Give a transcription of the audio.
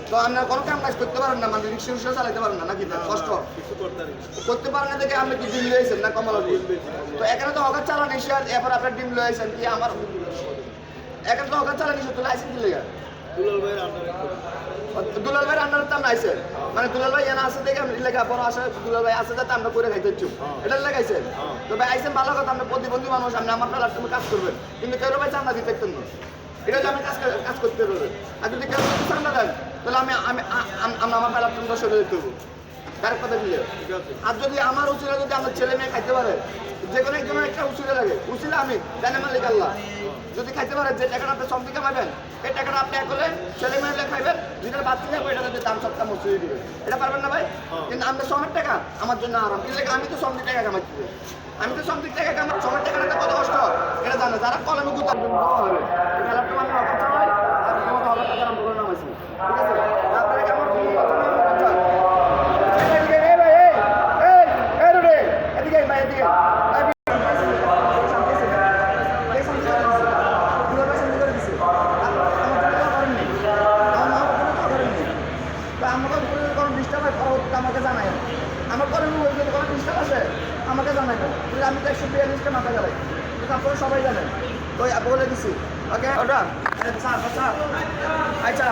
তো আপনার কোনো কাম কাজ করতে পারেন না, মানে রিক্সা চালাতে পারেন না নাকি? কষ্ট করতে পারেন না দেখে আপনি কি ডিম লয়েছেন না কমলা? তো এখানে তো অগাধ চালান এসে এরপর আপনার ডিম লয়েছেন কি আমার এখানে তো অগাধ চালান এসে তো লাইসেন্স দিলে দুলাল ভাইয়ের আন্ডারে তো আমরা আইসেন, মানে দুলাল ভাই এনে আসে দেখে লেখা পড়া আসে, দুলাল ভাই আসে যাতে আমরা করে খাইতে ইচ্ছুক, এটা লেখাইছেন। তো ভাই আইসেন ভালো কথা, আমরা প্রতিবন্ধী মানুষ, আপনি আমার প্ল্যাটফর্মে কাজ করবেন, কিন্তু কেউ ভাই চান্দা দিতে একটু না, এটা হচ্ছে আমি কাজ করতে পারবেন। আর যদি কেউ চান্দা দেন তাহলে আমরা আমার প্ল্যাটফর্মটা সরে যেতে হবো, কারেক্ট কথা দিলে। আর যদি আমার উচিলে যদি আমার ছেলে মেয়ে খাইতে পারে, যে কোনো একজনের একটা উচিলে লাগে, উচিলে আমি জানে মালিক আল্লাহ, যদি খাইতে পারেন যে টাকাটা আপনি সব দিকে পাবেন, এই টাকাটা আপনি এক করলেন ছেলে মেয়ে খাইবেন, যেটা বাচ্চা যাবো এটা যদি দাম সবটা মসজিদে দিবেন, এটা পারবেন না ভাই? কিন্তু আমরা সমের টাকা আমার জন্য আরাম, কিন্তু আমি তো সব দিক টাকা কামাচ্ছি, আমি তো সব দিক টাকা কামাচ্ছি, সমের টাকাটা কত কষ্ট এটা জানে যারা কলমে গুতার জন্য হবে খেলাটা মানে অপর চালায় আর তোমাকে হবে টাকা আমরা করে নামাইছি, ঠিক আছে? আপনারা কেমন এদিকে ভাই এদিকে আমাকে জানাই, আমার কোনো কোনো ডিস্টার্ব আছে আমাকে জানাই না, আমি তো 142টা মাথা গেলাই, তারপরে সবাই জানেন, ওই বলে দিছি। ওকে ওটা আচ্ছা